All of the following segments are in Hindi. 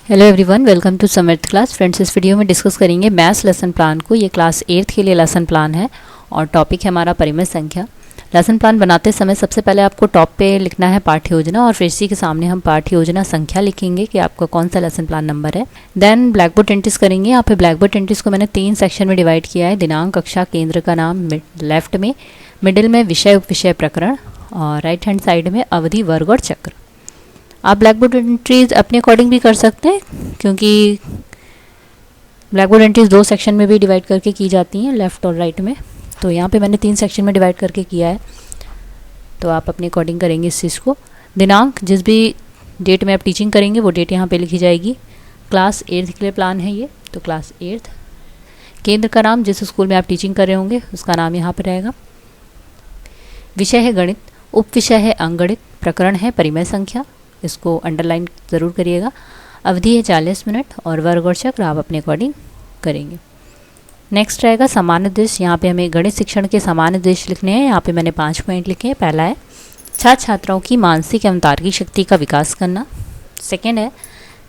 Hello everyone, welcome to Samarth class. Friends, इस वीडियो में डिस्कस करेंगे मैथ्स लेसन प्लान को। ये क्लास 8th के लिए लेसन प्लान है और टॉपिक है हमारा परिमेय संख्या। लेसन प्लान बनाते समय सबसे पहले आपको टॉप पे लिखना है पाठ्य योजना और फिर इसी के सामने हम पाठ्य योजना संख्या लिखेंगे कि आपका कौन सा लेसन प्लान नंबर है। देन ब्लैक बोर्ड एंट्रीज करेंगे। यहाँ पे ब्लैक बोर्ड एंट्रीज को मैंने 3 सेक्शन में डिवाइड किया है। दिनांक, कक्षा, केंद्र का नाम लेफ्ट में, मिडिल में विषय, उपविषय, प्रकरण और राइट हैंड साइड में अवधि, वर्ग और चक्र। आप ब्लैक बोर्ड एंट्रीज अपने अकॉर्डिंग भी कर सकते हैं क्योंकि ब्लैक बोर्ड एंट्रीज 2 सेक्शन में भी डिवाइड करके की जाती हैं, लेफ़्ट और राइट में। तो यहाँ पे मैंने 3 सेक्शन में डिवाइड करके किया है, तो आप अपने अकॉर्डिंग करेंगे इस चीज़ को। दिनांक, जिस भी डेट में आप टीचिंग करेंगे वो डेट यहाँ पे लिखी जाएगी। क्लास 8th के लिए प्लान है ये, तो क्लास 8th। केंद्र का नाम, जिस स्कूल में आप टीचिंग कर रहे होंगे उसका नाम यहाँ पर रहेगा। विषय है गणित, उप विषय है अंकगणित, प्रकरण है परिमेय संख्या, इसको अंडरलाइन ज़रूर करिएगा। अवधि है 40 मिनट और वर्ग और चक्र आप अपने अकॉर्डिंग करेंगे। नेक्स्ट रहेगा सामान्य उद्देश्य। यहाँ पे हमें गणित शिक्षण के सामान्य उद्देश्य लिखने हैं। यहाँ पे मैंने 5 पॉइंट लिखे हैं। पहला है छात्र छात्राओं की मानसिक एवं तार्किक शक्ति का विकास करना। सेकेंड है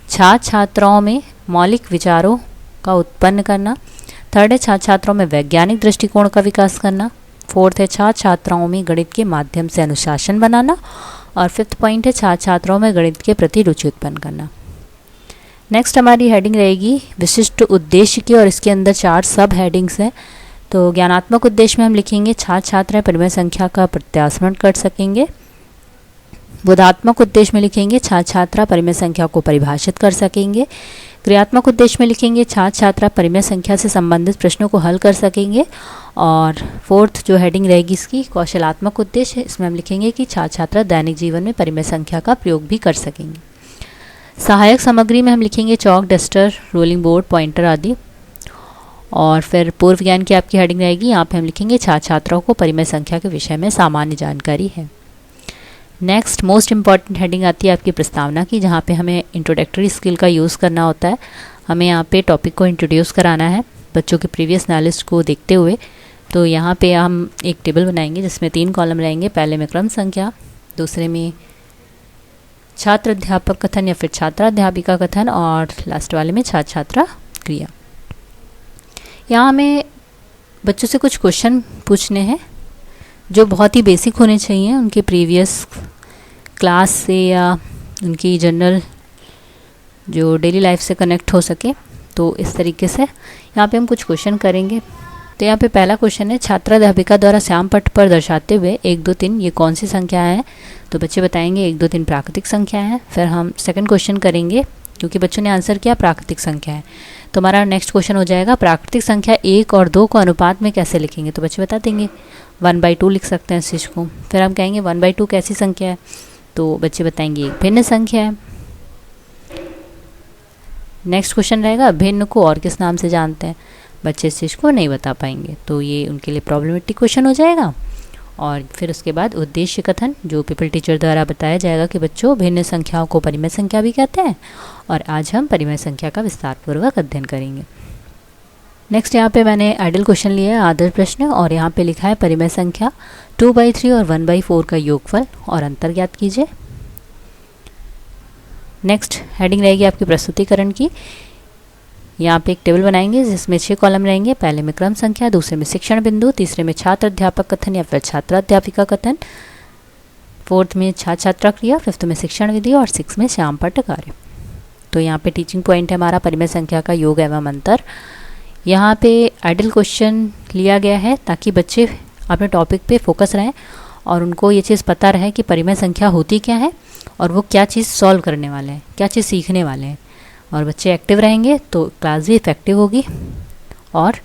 छात्र छात्राओं में मौलिक विचारों का उत्पन्न करना। थर्ड है छात्र छात्राओं में वैज्ञानिक दृष्टिकोण का विकास करना। फोर्थ है छात्र छात्राओं में गणित के माध्यम से अनुशासन बनाना। और 5th पॉइंट है छात्र छात्राओं में गणित के प्रति रुचि उत्पन्न करना। नेक्स्ट हमारी हेडिंग रहेगी विशिष्ट उद्देश्य की और इसके अंदर 4 सब हेडिंग्स हैं। तो ज्ञानात्मक उद्देश्य में हम लिखेंगे छात्र छात्राएं परिमेय संख्या का प्रत्यास्मरण कर सकेंगे। बोधात्मक उद्देश्य में लिखेंगे छात्र छात्रा परिमेय संख्या को परिभाषित कर सकेंगे। क्रियात्मक उद्देश्य में लिखेंगे छात्र छात्रा परिमेय संख्या से संबंधित प्रश्नों को हल कर सकेंगे। और 4th जो हेडिंग रहेगी इसकी कौशलात्मक उद्देश्य, इसमें हम लिखेंगे कि छात्र छात्रा दैनिक जीवन में परिमेय संख्या का प्रयोग भी कर सकेंगे। सहायक सामग्री में हम लिखेंगे चौक, डस्टर, रोलिंग बोर्ड, पॉइंटर आदि। और फिर पूर्व ज्ञान की आपकी हेडिंग रहेगी, यहाँ पे हम लिखेंगे छात्र छात्राओं को परिमेय संख्या के विषय में सामान्य जानकारी है। नेक्स्ट मोस्ट इंपॉर्टेंट हेडिंग आती है आपकी प्रस्तावना की, जहाँ पे हमें इंट्रोडक्टरी स्किल का यूज़ करना होता है। हमें यहाँ पे टॉपिक को इंट्रोड्यूस कराना है बच्चों के प्रीवियस नॉलेज को देखते हुए। तो यहाँ पे हम एक टेबल बनाएंगे जिसमें 3 कॉलम रहेंगे। पहले में क्रम संख्या, दूसरे में छात्र अध्यापक कथन या फिर छात्राध्यापिका कथन और लास्ट वाले में छात्र छात्रा क्रिया। यहाँ हमें बच्चों से कुछ क्वेश्चन पूछने हैं जो बहुत ही बेसिक होने चाहिए उनके प्रीवियस क्लास से या उनकी जनरल जो डेली लाइफ से कनेक्ट हो सके। तो इस तरीके से यहाँ पे हम कुछ क्वेश्चन करेंगे। तो यहाँ पे पहला क्वेश्चन है छात्राध्यापिका द्वारा श्याम पट्ट पर दर्शाते हुए 1, 2, 3 ये कौन सी संख्या है। तो बच्चे बताएंगे 1, 2, 3 प्राकृतिक संख्या है। फिर हम सेकंड क्वेश्चन करेंगे क्योंकि बच्चों ने आंसर किया प्राकृतिक संख्या है। तो हमारा नेक्स्ट क्वेश्चन हो जाएगा प्राकृतिक संख्या 1 और 2 को अनुपात में कैसे लिखेंगे। तो बच्चे बता देंगे 1/2 लिख सकते हैं इस चीज़ को। फिर हम कहेंगे 1/2 कैसी संख्या है। तो बच्चे बताएंगे एक भिन्न संख्या है। नेक्स्ट क्वेश्चन रहेगा भिन्न को और किस नाम से जानते हैं। बच्चे इस चीज़ को नहीं बता पाएंगे, तो ये उनके लिए प्रॉब्लमेटिक क्वेश्चन हो जाएगा। और फिर उसके बाद उद्देश्य कथन जो पीपल टीचर द्वारा बताया जाएगा कि बच्चों भिन्न संख्याओं को परिमेय संख्या भी कहते हैं और आज हम परिमेय संख्या का विस्तारपूर्वक अध्ययन करेंगे। नेक्स्ट यहाँ पे मैंने आइडियल क्वेश्चन लिया है आदर्श प्रश्न और यहाँ पे लिखा है परिमेय संख्या 2/3 और 1/4 का योगफल और अंतर ज्ञात कीजिए। नेक्स्ट हेडिंग रहेगी आपकी प्रस्तुतिकरण की। यहाँ पे एक टेबल बनाएंगे जिसमें 6 कॉलम रहेंगे। पहले में क्रम संख्या, दूसरे में शिक्षण बिंदु, तीसरे में छात्र अध्यापक कथन या फिर छात्राध्यापिका कथन, 4th में छात्र छात्रा क्रिया, 5th में शिक्षण विधि और 6th में श्याम पट्ट कार्य। तो यहाँ पे टीचिंग पॉइंट है हमारा परिमेय संख्या का योग एवं अंतर। यहाँ पे आइडियल क्वेश्चन लिया गया है ताकि बच्चे अपने टॉपिक पे फोकस रहें और उनको ये चीज़ पता रहे कि परिमेय संख्या होती क्या है और वो क्या चीज़ सॉल्व करने वाले हैं, क्या चीज़ सीखने वाले हैं। और बच्चे एक्टिव रहेंगे तो क्लास भी इफेक्टिव होगी और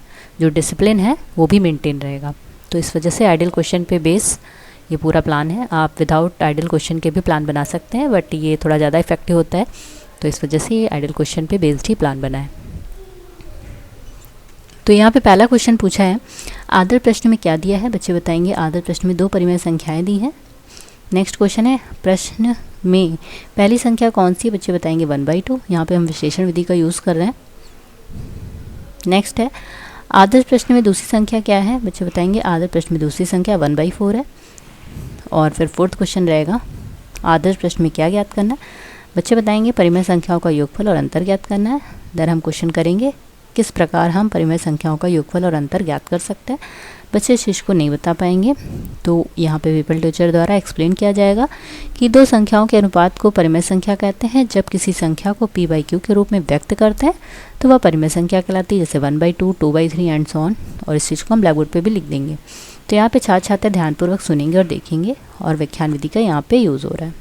जो डिसिप्लिन है वो भी मेंटेन रहेगा। तो इस वजह से आइडियल क्वेश्चन पे बेस ये पूरा प्लान है। आप विदाउट आइडियल क्वेश्चन के भी प्लान बना सकते हैं बट ये थोड़ा ज़्यादा इफेक्टिव होता है, तो इस वजह से ये आइडियल क्वेश्चन पे बेस्ड ही प्लान बना है। तो यहाँ पे पहला क्वेश्चन पूछा है आदर्श प्रश्न में क्या दिया है। बच्चे बताएंगे आदर्श प्रश्न में 2 परिमेय संख्याएं दी हैं। नेक्स्ट क्वेश्चन है प्रश्न में पहली संख्या कौन सी है। बच्चे बताएंगे 1/2। यहाँ पे हम विश्लेषण विधि का यूज़ कर रहे हैं। नेक्स्ट है आदर्श प्रश्न में दूसरी संख्या क्या है। बच्चे बताएंगे आदर्श प्रश्न में दूसरी संख्या 1/4 है। और फिर 4th क्वेश्चन रहेगा आदर्श प्रश्न में क्या ज्ञात करना है। बच्चे बताएंगे परिमेय संख्याओं का योगफल और अंतर ज्ञात करना है। देन हम क्वेश्चन करेंगे किस प्रकार हम परिमेय संख्याओं का योगफल और अंतर ज्ञात कर सकते हैं। बच्चे इस चीज़ को नहीं बता पाएंगे, तो यहाँ पे पीपल टीचर द्वारा एक्सप्लेन किया जाएगा कि दो संख्याओं के अनुपात को परिमेय संख्या कहते हैं। जब किसी संख्या को p/q के रूप में व्यक्त करते हैं तो वह परिमेय संख्या कहलाती है, जैसे 1/2, 2/3 एंड सो ऑन। और इस चीज़ को हम ब्लैक बोर्ड पर भी लिख देंगे। तो यहाँ पे छात्र छात्रा ध्यानपूर्वक सुनेंगे और देखेंगे, और व्याख्यान विधि का यहाँ पे यूज़ हो रहा है।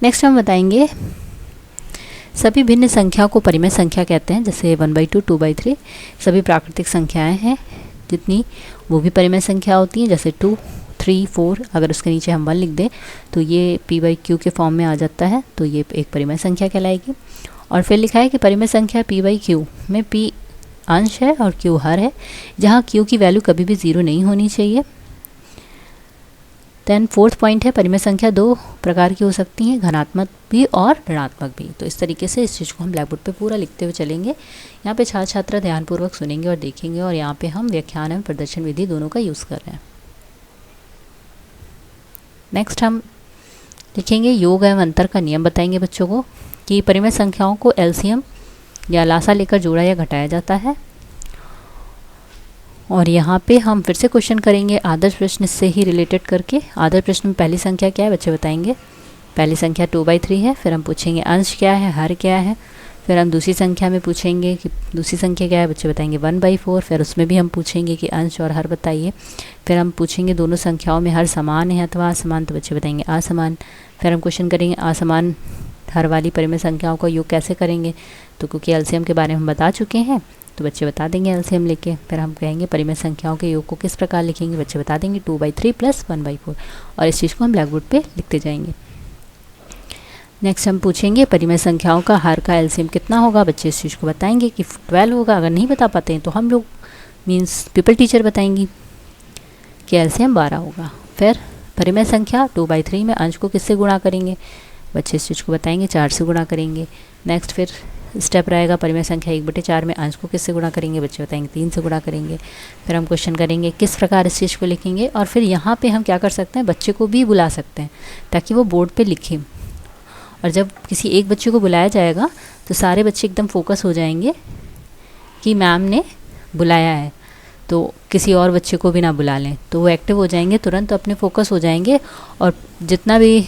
नेक्स्ट हम बताएंगे सभी भिन्न संख्या को परिमेय संख्या कहते हैं, जैसे 1/2, 2/3 सभी प्राकृतिक संख्याएं हैं जितनी, वो भी परिमेय संख्या होती हैं, जैसे 2, 3, 4। अगर उसके नीचे हम 1 लिख दें तो ये p/q के फॉर्म में आ जाता है, तो ये एक परिमेय संख्या कहलाएगी। और फिर लिखा है कि परिमेय संख्या p/q में p अंश है और q हर है, जहाँ q की वैल्यू कभी भी 0 नहीं होनी चाहिए। देन फोर्थ पॉइंट है परिमेय संख्या दो प्रकार की हो सकती हैं, धनात्मक भी और ऋणात्मक भी। तो इस तरीके से इस चीज़ को हम ब्लैक बोर्ड पे पूरा लिखते हुए चलेंगे। यहाँ पे छात्र छात्रा ध्यानपूर्वक सुनेंगे और देखेंगे, और यहाँ पे हम व्याख्यान एवं प्रदर्शन विधि दोनों का यूज़ कर रहे हैं। नेक्स्ट हम लिखेंगे योग एवं अंतर का नियम बताएंगे बच्चों को कि परिमेय संख्याओं को एलसीएम या लासा लेकर जोड़ा या घटाया जाता है। और यहाँ पे हम फिर से क्वेश्चन करेंगे आदर्श प्रश्न से ही रिलेटेड करके। आदर्श प्रश्न में पहली संख्या क्या है बच्चे बताएंगे। पहली संख्या 2/3 है। फिर हम पूछेंगे अंश क्या है, हर क्या है। फिर हम दूसरी संख्या में पूछेंगे कि दूसरी संख्या क्या है, बच्चे बताएंगे 1/4। फिर उसमें भी हम पूछेंगे कि अंश और हर बताइए। फिर हम पूछेंगे दोनों संख्याओं में हर समान है अथवा असमान, तो बच्चे बताएंगे असमान। फिर हम क्वेश्चन करेंगे असमान हर वाली परिमेय संख्याओं का योग कैसे करेंगे, तो क्योंकि एलसीएम के बारे में हम बता चुके हैं तो बच्चे बता देंगे एलसीएम लेके। फिर हम कहेंगे परिमेय संख्याओं के योग को किस प्रकार लिखेंगे, बच्चे बता देंगे 2/3 + 1/4। और इस चीज़ को हम ब्लैक बोर्ड पे लिखते जाएंगे। नेक्स्ट हम पूछेंगे परिमेय संख्याओं का हर का एलसीएम कितना होगा, बच्चे इस चीज़ को बताएंगे कि 12 होगा। अगर नहीं बता पाते हैं तो हम लोग मीन्स पीपल टीचर बताएंगी कि एलसीएम 12 होगा। फिर परिमेय संख्या 2/3 में अंश को किससे गुणा करेंगे, बच्चे इस चीज़ को बताएंगे 4 से गुणा करेंगे। नेक्स्ट फिर स्टेप रहेगा परिमेय संख्या 1/4 में अंश को किससे गुणा करेंगे, बच्चे बताएंगे 3 से गुणा करेंगे। फिर हम क्वेश्चन करेंगे किस प्रकार इस चीज़ को लिखेंगे। और फिर यहाँ पे हम क्या कर सकते हैं, बच्चे को भी बुला सकते हैं ताकि वो बोर्ड पे लिखें। और जब किसी एक बच्चे को बुलाया जाएगा तो सारे बच्चे एकदम फोकस हो जाएंगे कि मैम ने बुलाया है, तो किसी और बच्चे को भी ना बुला लें, तो वो एक्टिव हो जाएंगे तुरंत, अपने फोकस हो जाएंगे और जितना भी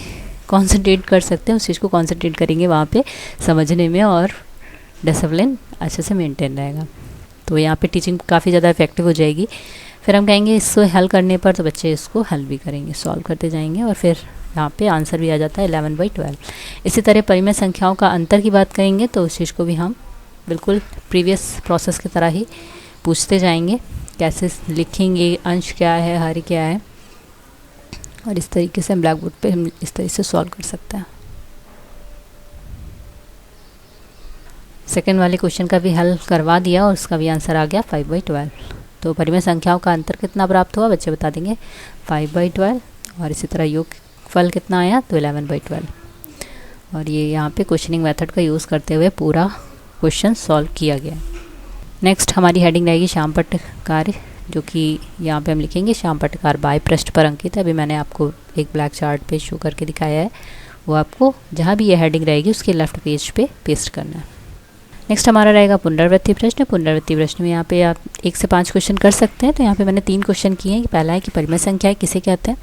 कॉन्सेंट्रेट कर सकते हैं उस चीज़ को कॉन्सेंट्रेट करेंगे वहाँ पे समझने में, और डिसिप्लिन अच्छे से मेंटेन रहेगा। तो यहाँ पे टीचिंग काफ़ी ज़्यादा इफेक्टिव हो जाएगी। फिर हम कहेंगे इसको हल करने पर, तो बच्चे इसको हल भी करेंगे, सॉल्व करते जाएंगे, और फिर यहाँ पे आंसर भी आ जाता है 11/12। इसी तरह परिमेय संख्याओं का अंतर की बात करेंगे तो उस चीज़ को भी हम बिल्कुल प्रीवियस प्रोसेस की तरह ही पूछते जाएंगे, कैसे लिखेंगे, अंश क्या है, हर क्या है, और इस तरीके से हम ब्लैक बोर्ड पे हम इस तरह से सॉल्व कर सकते हैं। सेकेंड वाले क्वेश्चन का भी हल करवा दिया और उसका भी आंसर आ गया 5/12। तो परिमेय संख्याओं का अंतर कितना प्राप्त हुआ, बच्चे बता देंगे 5/12। और इसी तरह योग फल कितना आया, तो 11/12। और ये यहाँ पे क्वेश्चनिंग मेथड का यूज़ करते हुए पूरा क्वेश्चन सॉल्व किया गया। नेक्स्ट हमारी हेडिंग रहेगी श्याम पट्टकार, जो कि यहाँ पे हम लिखेंगे श्याम पट्टकार बाय पृष्ठ पर अंकित है। अभी मैंने आपको एक ब्लैक चार्ट पे शो करके दिखाया है, वो आपको जहाँ भी ये हेडिंग रहेगी उसके लेफ्ट पेज पे पेस्ट करना है। नेक्स्ट हमारा रहेगा पुनरावृत्ति प्रश्न। पुनरावृत्ति प्रश्न में यहाँ पे आप 1 से 5 क्वेश्चन कर सकते हैं। तो यहाँ पे मैंने 3 क्वेश्चन किए हैं। पहला है कि परिमेय संख्या किसे कहते हैं,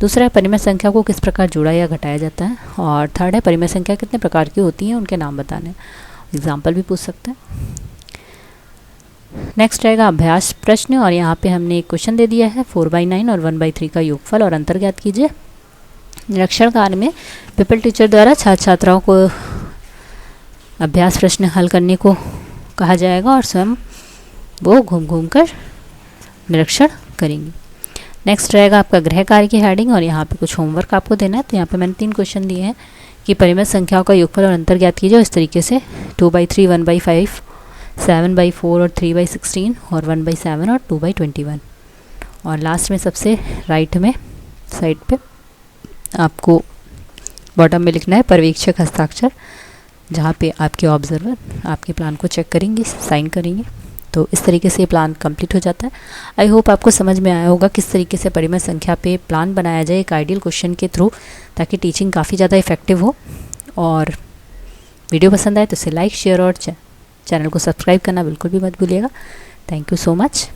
दूसरा है परिमेय संख्या को किस प्रकार जोड़ा या घटाया जाता है, और थर्ड है परिमेय संख्या कितने प्रकार की होती हैं, उनके नाम बताने। एग्जाम्पल भी पूछ सकते हैं। नेक्स्ट रहेगा अभ्यास प्रश्न, और यहाँ पे हमने एक क्वेश्चन दे दिया है 4/9 और 1/3 का योगफल और अंतर ज्ञात कीजिए। निरीक्षण कार्य में पीपल टीचर द्वारा छात्र छात्राओं को अभ्यास प्रश्न हल करने को कहा जाएगा और स्वयं वो घूम घूम कर निरीक्षण करेंगे। नेक्स्ट रहेगा आपका गृह कार्य की हेडिंग, और यहाँ पे कुछ होमवर्क आपको देना है। तो यहाँ पे मैंने 3 क्वेश्चन दिए हैं कि परिमेय संख्याओं का योगफल और अंतर ज्ञात कीजिए। इस तरीके से 2/3, 1/5, 7/4 और 3/16 और 1/7 और 2/21। और लास्ट में सबसे राइट में साइड पे आपको बॉटम में लिखना है पर्यवेक्षक हस्ताक्षर, जहाँ पे आपके ऑब्जर्वर आपके प्लान को चेक करेंगे, साइन करेंगे। तो इस तरीके से ये प्लान कंप्लीट हो जाता है। आई होप आपको समझ में आया होगा किस तरीके से परिमेय संख्या पे प्लान बनाया जाए एक आइडियल क्वेश्चन के थ्रू, ताकि टीचिंग काफ़ी ज़्यादा इफेक्टिव हो और वीडियो पसंद आए तो इसे लाइक शेयर और चैनल को सब्सक्राइब करना बिल्कुल भी मत भूलिएगा। Thank you so much.